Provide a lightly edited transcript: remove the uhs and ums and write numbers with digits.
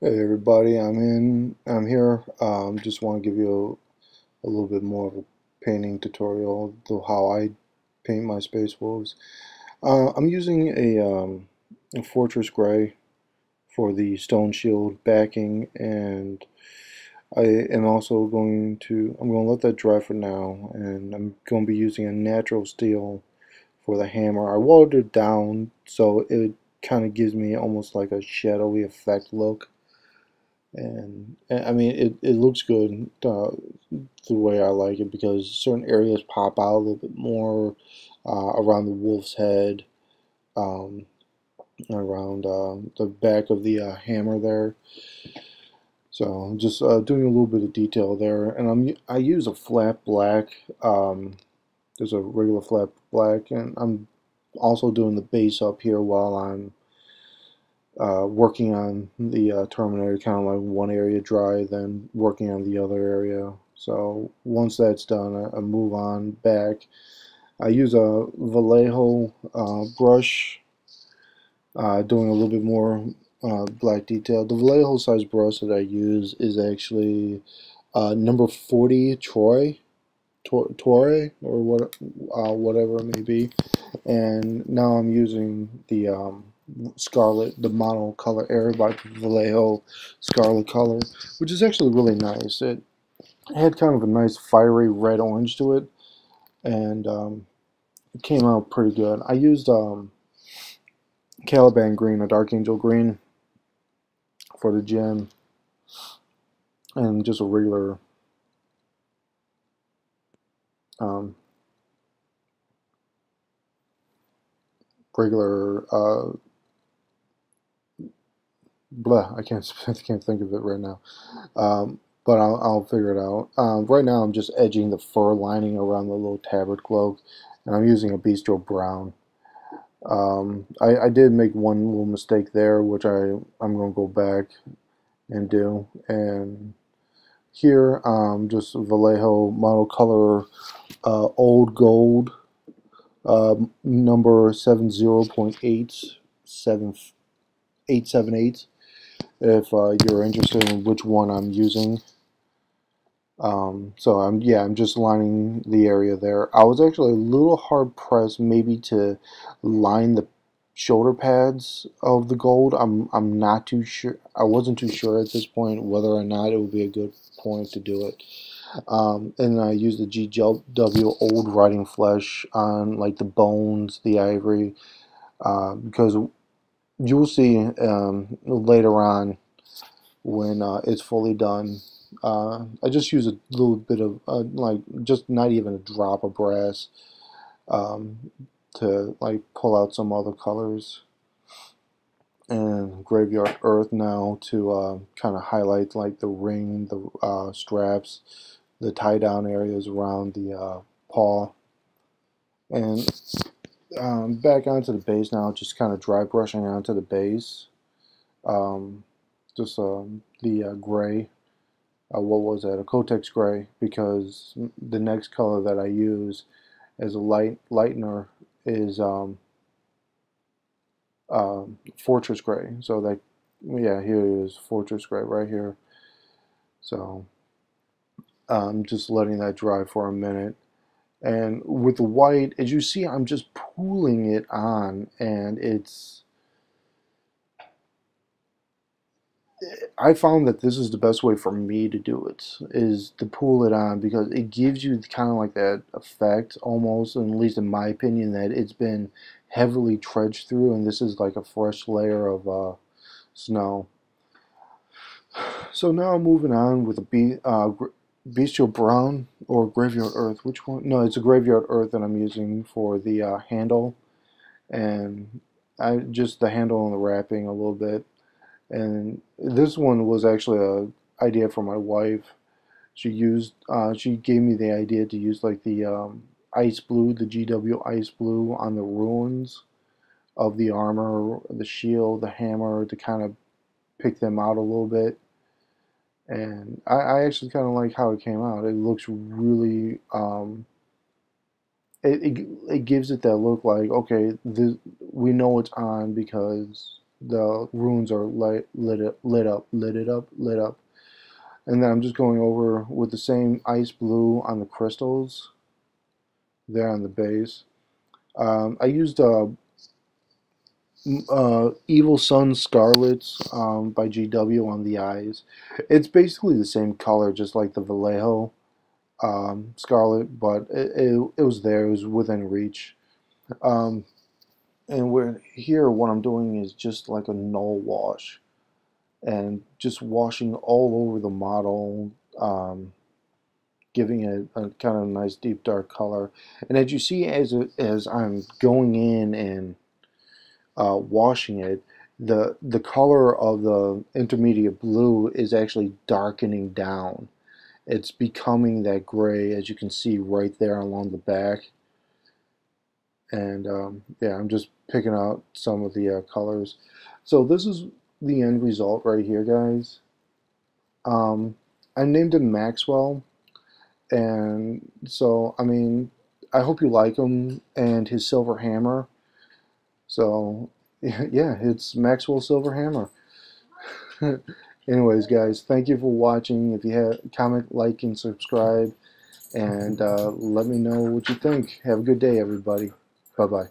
Hey everybody, I'm here. Just want to give you a little bit more of a painting tutorial to how I paint my Space Wolves. I'm using a Fortress Gray for the stone shield backing, and I am also I'm going to let that dry for now, and I'm going to be using a natural steel for the hammer. I watered it down so it kind of gives me almost like a shadowy effect look. And I mean it looks good the way I like it because certain areas pop out a little bit more around the wolf's head, um, around the back of the hammer there. So I'm just doing a little bit of detail there, and I use a flat black. There's a regular flat black, and I'm also doing the base up here while I'm working on the Terminator, kind of like one area dry, then working on the other area. So once that's done, I move on back. I use a Vallejo brush, doing a little bit more black detail. The Vallejo size brush that I use is actually number 40 Torre, or whatever it may be. And now I'm using the Scarlet, the monocolor Air by Vallejo Scarlet color, which is actually really nice. It had kind of a nice fiery red orange to it, and it came out pretty good. I used Caliban green, a Dark Angel green, for the gem, and just a um, regular blah. I can't I can't think of it right now. But I'll figure it out. Right now I'm just edging the fur lining around the little tabard cloak, and I'm using a bistro brown. I did make one little mistake there, which I'm going to go back and do. And here, just Vallejo model color old gold, number 70.878. If you're interested in which one I'm using. So I'm just lining the area there. I was actually a little hard pressed maybe to line the shoulder pads of the gold. I'm not too sure. I wasn't too sure at this point whether or not it would be a good point to do it. And I used the GW old writing flesh on like the bones, the ivory, because you'll see later on when it's fully done. I just use a little bit of like just not even a drop of brass um, to like pull out some other colors, and graveyard earth now to kind of highlight like the ring, the straps, the tie down areas around the paw, and back onto the base now, just kind of dry brushing onto the base. Um, just the gray. What was that? A Kotex gray, because the next color that I use as a lightener is Fortress gray. So that, yeah, here it is, Fortress gray right here. So I'm just letting that dry for a minute. And with the white, as you see, I'm just pooling it on, and I found that this is the best way for me to do it, is to pull it on, because it gives you kind of like that effect almost, and at least in my opinion, that it's been heavily trudged through, and this is like a fresh layer of snow. So now I'm moving on with a bestial brown or graveyard earth. Which one? No, it's a graveyard earth that I'm using for the handle, and I just the handle and the wrapping a little bit. And this one was actually a idea for my wife. She gave me the idea to use like the ice blue, the GW ice blue on the ruins of the armor, the shield, the hammer, to kind of pick them out a little bit. And I actually kind of like how it came out. It looks really it gives it that look like, okay, this, we know it's on because the runes are lit up. And then I'm just going over with the same ice blue on the crystals there on the base. I used Evil Sun Scarlets by GW on the eyes. It's basically the same color, just like the Vallejo Scarlet, but it was there. It was within reach. Um, and we're here. What I'm doing is just like a null wash, and just washing all over the model, giving it a kind of nice deep dark color. And as you see, as I'm going in and washing it, the color of the intermediate blue is actually darkening down. It's becoming that gray, as you can see right there along the back. And yeah, I'm just picking out some of the colors. So this is the end result right here, guys. I named him Maxwell, and so I mean, I hope you like him and his silver hammer. So yeah, it's Maxwell Silver Hammer. Anyways, guys, thank you for watching. If you have comment, like, and subscribe, and let me know what you think. Have a good day, everybody. Bye bye.